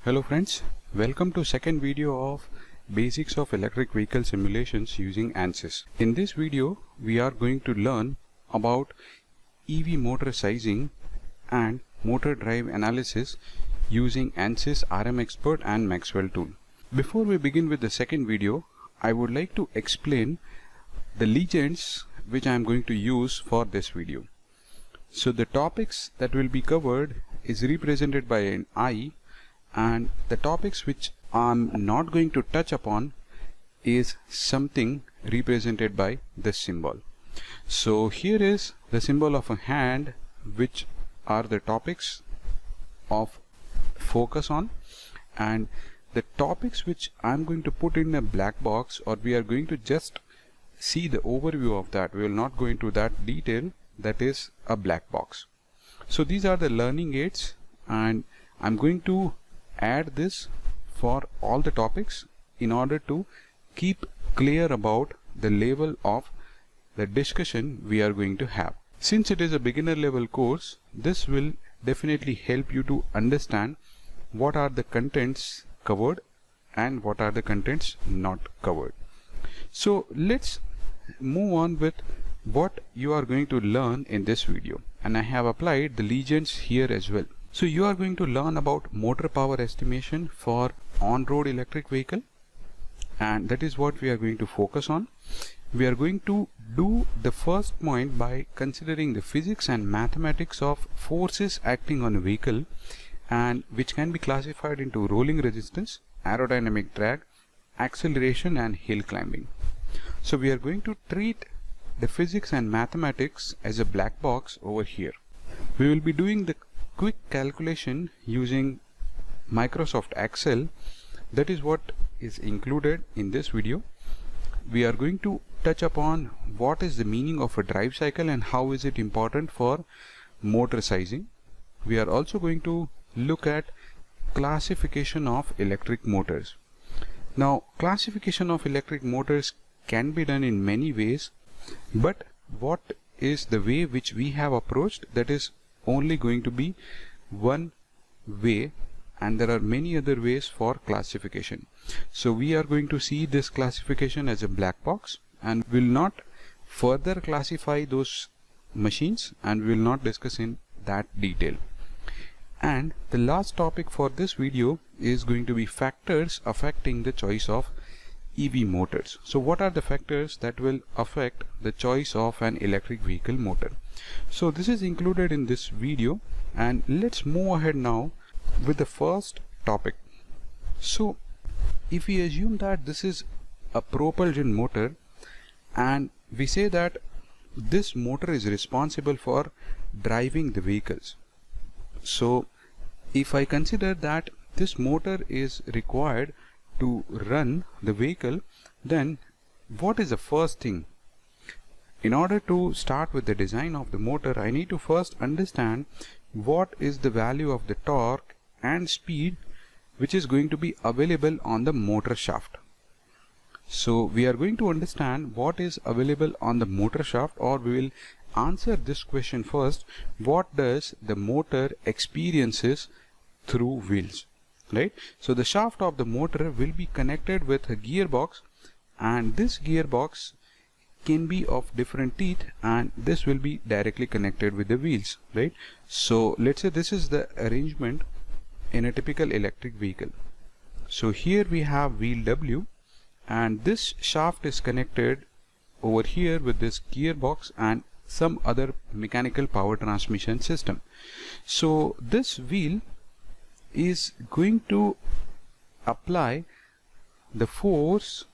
Hello friends, welcome to second video of Basics of Electric Vehicle Simulations using Ansys. In this video, we are going to learn about EV motor sizing and motor drive analysis using Ansys RM Expert and Maxwell tool. Before we begin with the second video, I would like to explain the legends which I am going to use for this video. So the topics that will be covered is represented by an I, and the topics which I'm not going to touch upon is something represented by this symbol. So here is the symbol of a hand, which are the topics of focus on, and the topics which I'm going to put in a black box, or we are going to just see the overview of that. We will not go into that detail. That is a black box. So these are the learning aids, and I'm going to add this for all the topics in order to keep clear about the level of the discussion we are going to have. Since it is a beginner level course, this will definitely help you to understand what are the contents covered and what are the contents not covered. So let's move on with what you are going to learn in this video, and I have applied the legends here as well. So you are going to learn about motor power estimation for on-road electric vehicle, and that is what we are going to focus on. We are going to do the first point by considering the physics and mathematics of forces acting on a vehicle, and which can be classified into rolling resistance, aerodynamic drag, acceleration and hill climbing. So we are going to treat the physics and mathematics as a black box over here. We will be doing the quick calculation using Microsoft Excel. That is what is included in this video. We are going to touch upon what is the meaning of a drive cycle and how is it important for motor sizing. We are also going to look at classification of electric motors. Now, classification of electric motors can be done in many ways, but what is the way which we have approached, that is only going to be one way, and there are many other ways for classification. So we are going to see this classification as a black box, and will not further classify those machines, and we will not discuss in that detail. And the last topic for this video is going to be factors affecting the choice of EV motors. So what are the factors that will affect the choice of an electric vehicle motor? So this is included in this video, and let's move ahead now with the first topic. So if we assume that this is a propulsion motor, and we say that this motor is responsible for driving the vehicles. So if I consider that this motor is required to run the vehicle, then what is the first thing? In order to start with the design of the motor, I need to first understand what is the value of the torque and speed which is going to be available on the motor shaft. So we are going to understand what is available on the motor shaft, or we will answer this question first: what does the motor experiences through wheels? Right? So the shaft of the motor will be connected with a gearbox, and this gearbox can be of different teeth, and this will be directly connected with the wheels. Right? So let's say this is the arrangement in a typical electric vehicle. So here we have wheel W, and this shaft is connected over here with this gearbox and some other mechanical power transmission system. So this wheel is going to apply the force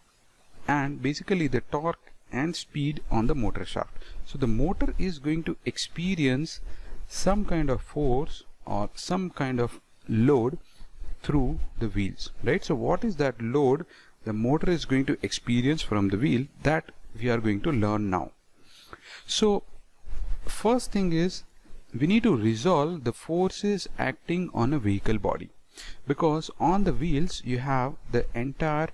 and basically the torque and speed on the motor shaft. So the motor is going to experience some kind of force or some kind of load through the wheels, right? So what is that load the motor is going to experience from the wheel? That we are going to learn now. So first thing is, we need to resolve the forces acting on a vehicle body, because on the wheels you have the entire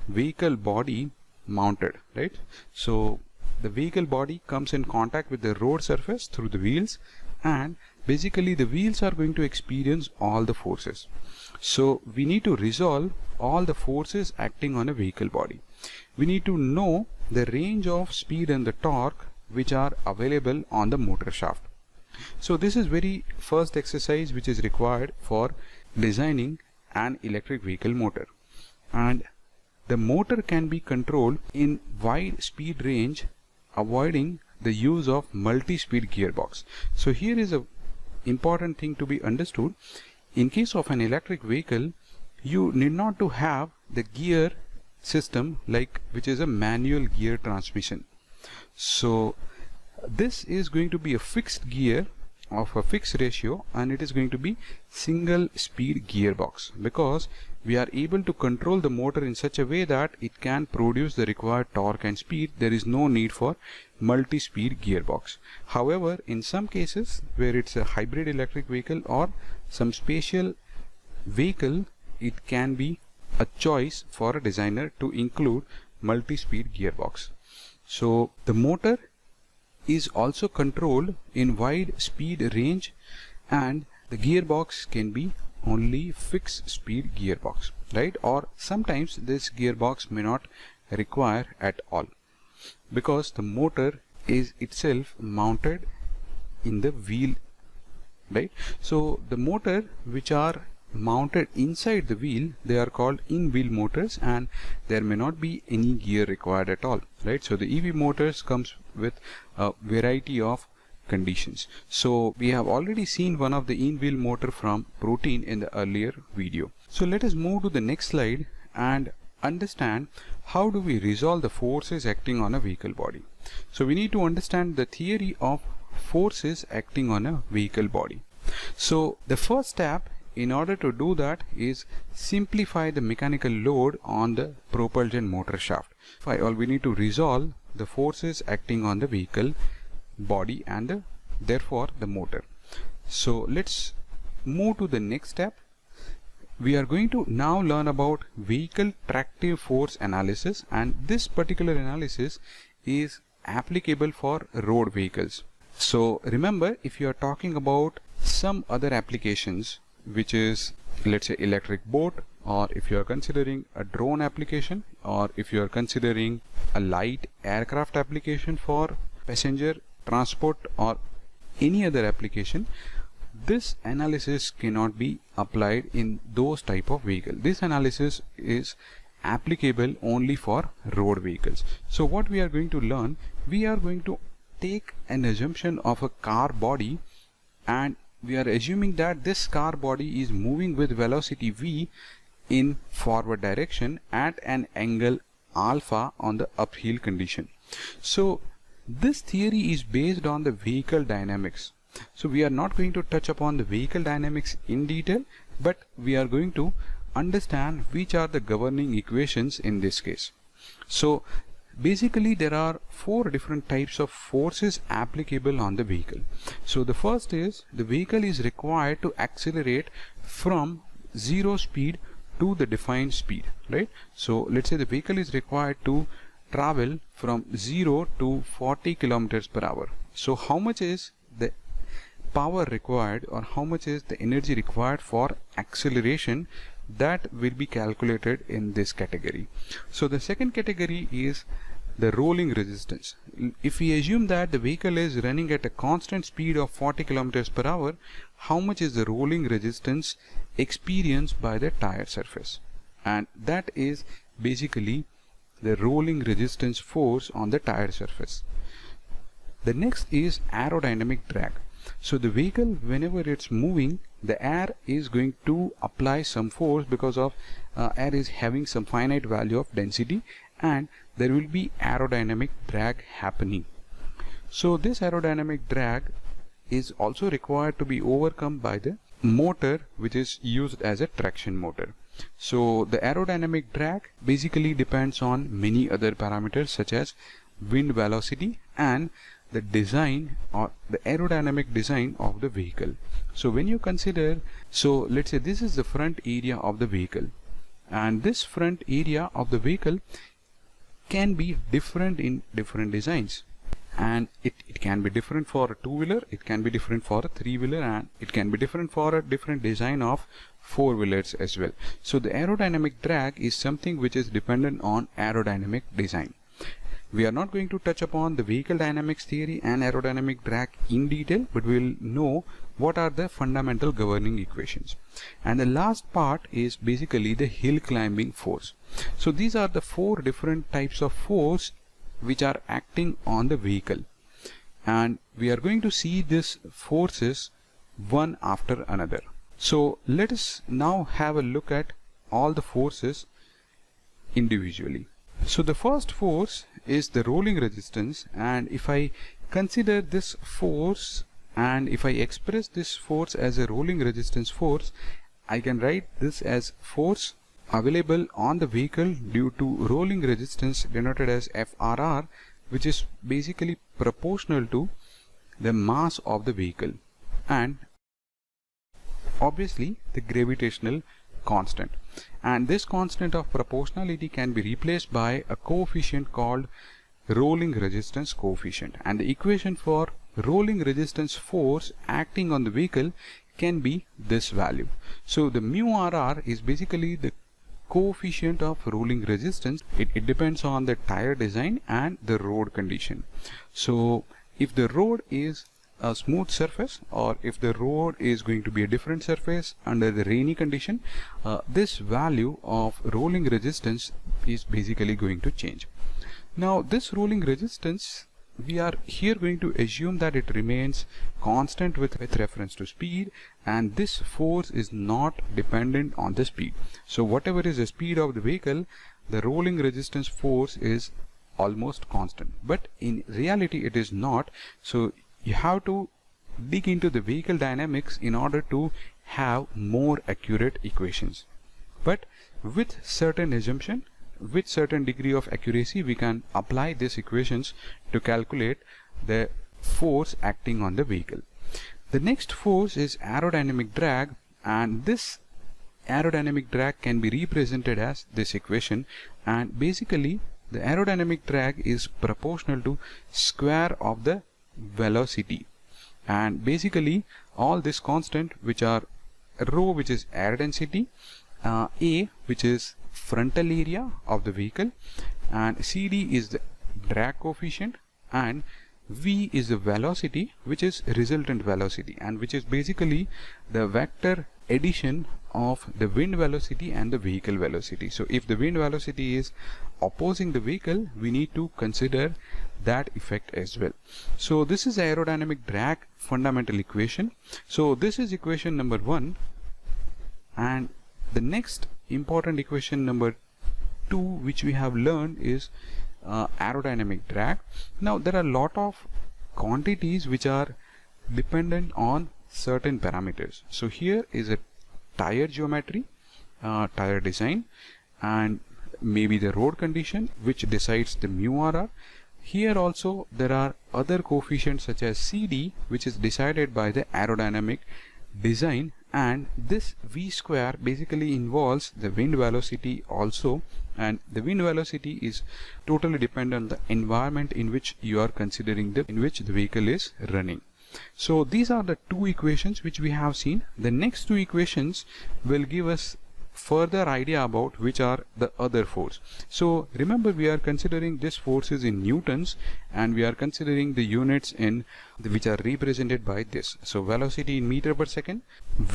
vehicle body mounted, right? So the vehicle body comes in contact with the road surface through the wheels, and basically the wheels are going to experience all the forces. So we need to resolve all the forces acting on a vehicle body. We need to know the range of speed and the torque which are available on the motor shaft. So this is very first exercise which is required for designing an electric vehicle motor, and the motor can be controlled in wide speed range, avoiding the use of multi-speed gearbox. So here is a important thing to be understood. In case of an electric vehicle, you need not to have the gear system like which is a manual gear transmission. So this is going to be a fixed gear of a fixed ratio, and it is going to be single speed gearbox, because we are able to control the motor in such a way that it can produce the required torque and speed. There is no need for multi-speed gearbox. However, in some cases where it's a hybrid electric vehicle or some special vehicle, it can be a choice for a designer to include multi-speed gearbox. So the motor is also controlled in wide speed range, and the gearbox can be only fixed speed gearbox, right? Or sometimes this gearbox may not require at all, because the motor is itself mounted in the wheel, right? So the motor which are mounted inside the wheel, they are called in-wheel motors, and there may not be any gear required at all, right? So the EV motors comes with a variety of conditions. So we have already seen one of the in-wheel motor from protein in the earlier video. So let us move to the next slide and understand how do we resolve the forces acting on a vehicle body. So we need to understand the theory of forces acting on a vehicle body. So the first step in order to do that is simplify the mechanical load on the propulsion motor shaft. We need to resolve the forces acting on the vehicle body and therefore the motor. So let's move to the next step. We are going to now learn about vehicle tractive force analysis, and this particular analysis is applicable for road vehicles. So remember, if you are talking about some other applications, which is, let's say, electric boat, or if you are considering a drone application, or if you are considering a light aircraft application for passenger transport or any other application, this analysis cannot be applied in those type of vehicle. This analysis is applicable only for road vehicles. So what we are going to learn, we are going to take an assumption of a car body, and we are assuming that this car body is moving with velocity v in forward direction at an angle alpha on the uphill condition. So this theory is based on the vehicle dynamics. So we are not going to touch upon the vehicle dynamics in detail, but we are going to understand which are the governing equations in this case. So basically there are 4 different types of forces applicable on the vehicle. So the first is the vehicle is required to accelerate from 0 speed to the defined speed, right? So let's say the vehicle is required to travel from 0 to 40 kilometers per hour. So how much is the power required, or how much is the energy required for acceleration? That will be calculated in this category. So the second category is the rolling resistance. If we assume that the vehicle is running at a constant speed of 40 kilometers per hour, how much is the rolling resistance experienced by the tire surface? And that is basically the rolling resistance force on the tire surface. The next is aerodynamic drag. So the vehicle, whenever it's moving, the air is going to apply some force, because of air is having some finite value of density, and there will be aerodynamic drag happening. So this aerodynamic drag is also required to be overcome by the motor which is used as a traction motor. So the aerodynamic drag basically depends on many other parameters such as wind velocity and the design or the aerodynamic design of the vehicle. So when you consider, so let's say this is the front area of the vehicle, and this front area of the vehicle can be different in different designs, and it can be different for a two-wheeler, it can be different for a three-wheeler, and it can be different for a different design of four-wheelers as well. So the aerodynamic drag is something which is dependent on aerodynamic design. We are not going to touch upon the vehicle dynamics theory and aerodynamic drag in detail, but we will know what are the fundamental governing equations. And the last part is basically the hill climbing force. So these are the four different types of force which are acting on the vehicle, and we are going to see these forces one after another. So let us now have a look at all the forces individually. So the first force is the rolling resistance, and if I consider this force and if I express this force as a rolling resistance force, I can write this as force available on the vehicle due to rolling resistance denoted as FRR, which is basically proportional to the mass of the vehicle and obviously the gravitational constant. And this constant of proportionality can be replaced by a coefficient called rolling resistance coefficient, and the equation for rolling resistance force acting on the vehicle can be this value. So the mu RR is basically the coefficient of rolling resistance. It depends on the tire design and the road condition. So if the road is a smooth surface, or if the road is going to be a different surface under the rainy condition, this value of rolling resistance is basically going to change. Now this rolling resistance, we are here going to assume that it remains constant with reference to speed, and this force is not dependent on the speed. So whatever is the speed of the vehicle, the rolling resistance force is almost constant, but in reality it is not. So you have to dig into the vehicle dynamics in order to have more accurate equations, but with certain assumption, with certain degree of accuracy, we can apply these equations to calculate the force acting on the vehicle. The next force is aerodynamic drag, and this aerodynamic drag can be represented as this equation, and basically the aerodynamic drag is proportional to square of the velocity, and basically all this constant, which are rho, which is air density, A, which is frontal area of the vehicle, and CD is the drag coefficient, and V is the velocity, which is resultant velocity, and which is basically the vector addition of the wind velocity and the vehicle velocity. So if the wind velocity is opposing the vehicle, we need to consider that effect as well. So this is aerodynamic drag fundamental equation. So this is equation number 1, and the next important equation number 2 which we have learned is aerodynamic drag. Now there are a lot of quantities which are dependent on certain parameters. So here is a tire geometry, tire design, and maybe the road condition which decides the mu RR. Here also there are other coefficients such as CD, which is decided by the aerodynamic design, and this V square basically involves the wind velocity also, and the wind velocity is totally dependent on the environment in which you are considering in which the vehicle is running. So these are the two equations which we have seen. The next two equations will give us further idea about which are the other force. So remember, we are considering this forces in newtons, and we are considering the units in which are represented by this. So velocity in meter per second,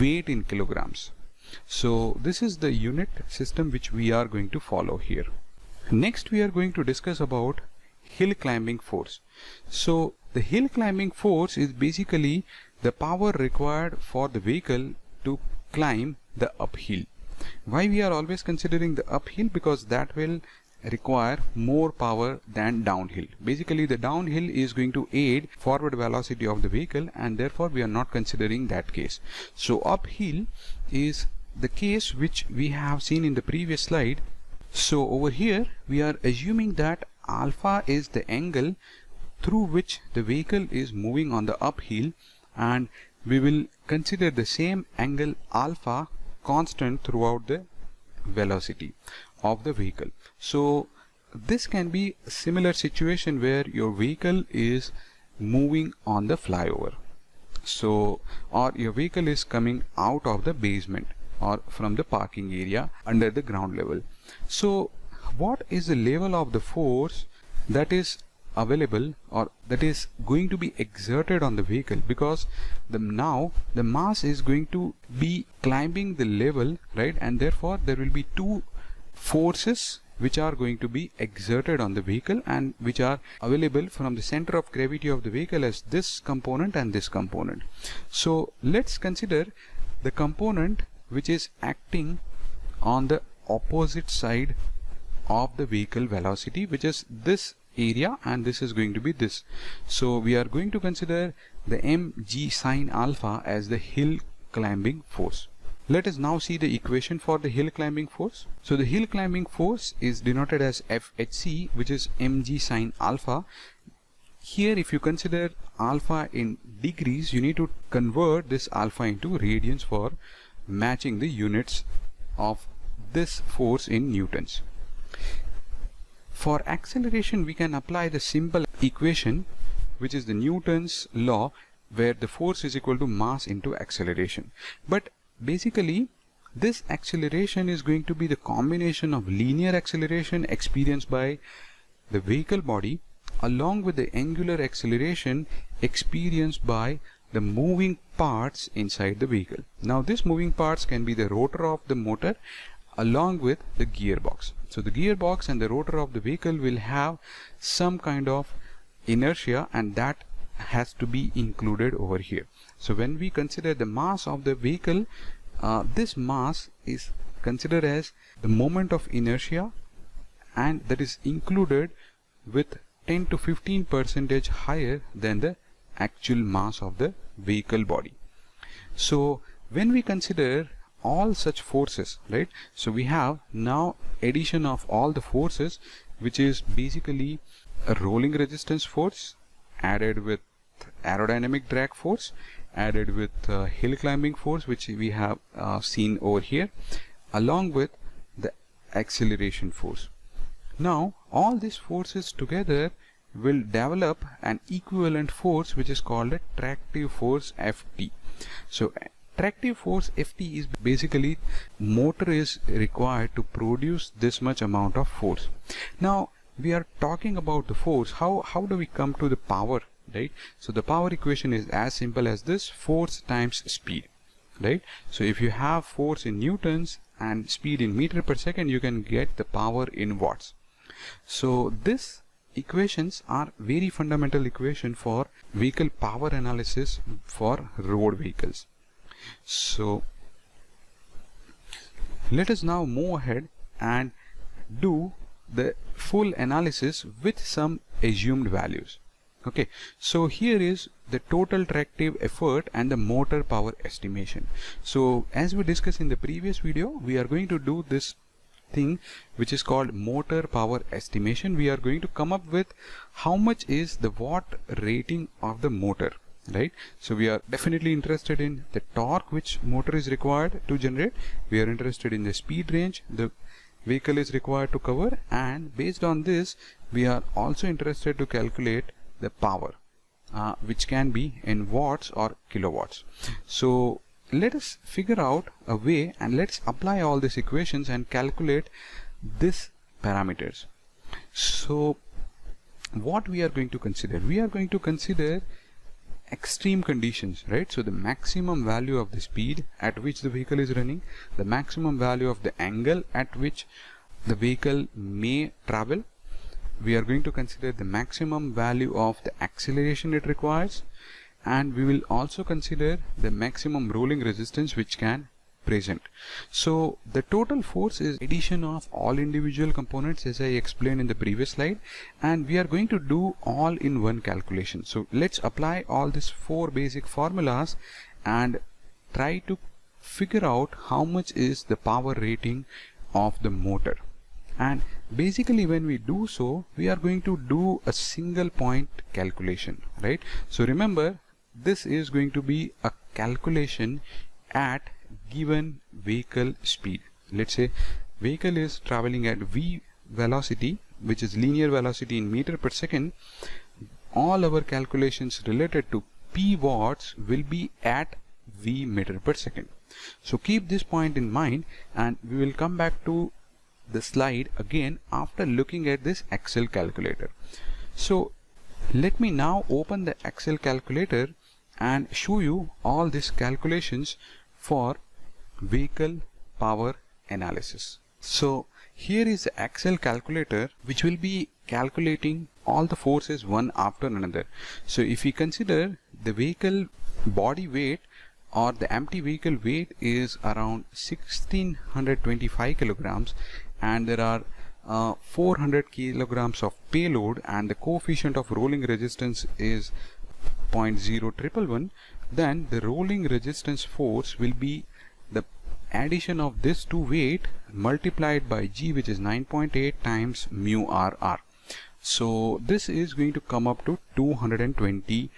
weight in kilograms. So this is the unit system which we are going to follow here. Next we are going to discuss about hill climbing force. So the hill climbing force is basically the power required for the vehicle to climb the uphill. Why we are always considering the uphill? Because that will require more power than downhill. Basically the downhill is going to aid forward velocity of the vehicle, and therefore we are not considering that case. So uphill is the case which we have seen in the previous slide. So over here we are assuming that alpha is the angle through which the vehicle is moving on the uphill, and we will consider the same angle alpha constant throughout the velocity of the vehicle. So this can be a similar situation where your vehicle is moving on the flyover, so or your vehicle is coming out of the basement or from the parking area under the ground level. So what is the level of the force that is available or that is going to be exerted on the vehicle, because now the mass is going to be climbing the level, right? And therefore there will be two forces which are going to be exerted on the vehicle and which are available from the center of gravity of the vehicle as this component and this component. So let's consider the component which is acting on the opposite side of the vehicle velocity, which is this area, and this is going to be this. So we are going to consider the mg sine alpha as the hill climbing force. Let us now see the equation for the hill climbing force. So the hill climbing force is denoted as FHC, which is mg sine alpha. Here if you consider alpha in degrees, you need to convert this alpha into radians for matching the units of this force in newtons. For acceleration, we can apply the simple equation, which is the Newton's law, where the force is equal to mass into acceleration. But basically this acceleration is going to be the combination of linear acceleration experienced by the vehicle body along with the angular acceleration experienced by the moving parts inside the vehicle. Now this moving parts can be the rotor of the motor along with the gearbox. So the gearbox and the rotor of the vehicle will have some kind of inertia, and that has to be included over here. So when we consider the mass of the vehicle, this mass is considered as the moment of inertia, and that is included with 10 to 15% higher than the actual mass of the vehicle body. So when we consider all such forces, right, so we have now addition of all the forces, which is basically a rolling resistance force added with aerodynamic drag force added with hill climbing force, which we have seen over here, along with the acceleration force. Now all these forces together will develop an equivalent force which is called a tractive force Ft. So tractive force Ft is basically motor is required to produce this much amount of force. Now we are talking about the force. How do we come to the power, right? So the power equation is as simple as this: force times speed, right? So if you have force in newtons and speed in meter per second, you can get the power in watts. So these equations are very fundamental equation for vehicle power analysis for road vehicles. So let us now move ahead and do the full analysis with some assumed values. Okay, so here is the total tractive effort and the motor power estimation. So as we discussed in the previous video, we are going to do this thing which is called motor power estimation. We are going to come up with how much is the watt rating of the motor, right? So we are definitely interested in the torque which motor is required to generate. We are interested in the speed range the vehicle is required to cover, and based on this we are also interested to calculate the power, which can be in watts or kilowatts. So let us figure out a way and let's apply all these equations and calculate these parameters. So what we are going to consider? We are going to consider extreme conditions, right? So the maximum value of the speed at which the vehicle is running, the maximum value of the angle at which the vehicle may travel. We are going to consider the maximum value of the acceleration it requires, and we will also consider the maximum rolling resistance which can present. So the total force is addition of all individual components, as I explained in the previous slide, and we are going to do all in one calculation. So let's apply all these four basic formulas and try to figure out how much is the power rating of the motor. And basically when we do so, we are going to do a single point calculation, right? So remember, this is going to be a calculation at given vehicle speed. Let's say vehicle is traveling at v velocity which is linear velocity in meter per second, all our calculations related to P watts will be at V meter per second. So keep this point in mind, and we will come back to the slide again after looking at this Excel calculator. So let me now open the Excel calculator and show you all these calculations for vehicle power analysis. So here is the Excel calculator which will be calculating all the forces one after another. So if we consider the vehicle body weight or the empty vehicle weight is around 1625 kilograms, and there are 400 kilograms of payload, and the coefficient of rolling resistance is 0.0111, then the rolling resistance force will be the addition of this two weight multiplied by G, which is 9.8 times mu RR. So this is going to come up to 220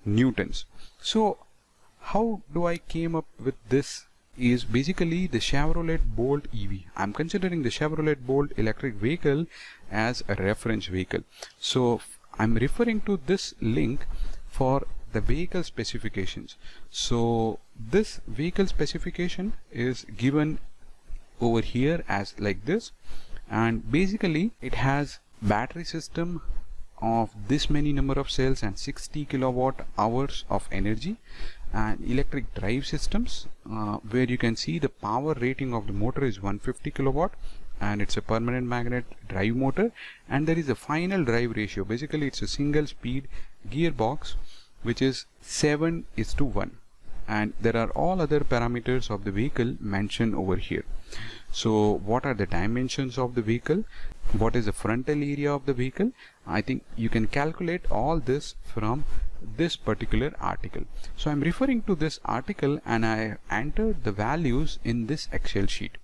newtons. So how do I came up with this is basically the Chevrolet Bolt EV. I'm considering the Chevrolet Bolt electric vehicle as a reference vehicle. So I'm referring to this link for the vehicle specifications. So this vehicle specification is given over here as like this, and basically it has battery system of this many number of cells and 60 kilowatt hours of energy, and electric drive systems where you can see the power rating of the motor is 150 kilowatt, and it's a permanent magnet drive motor, and there is a final drive ratio. Basically it's a single speed gearbox which is 7:1, and there are all other parameters of the vehicle mentioned over here. So what are the dimensions of the vehicle, what is the frontal area of the vehicle? I think you can calculate all this from this particular article. So I'm referring to this article and I entered the values in this Excel sheet.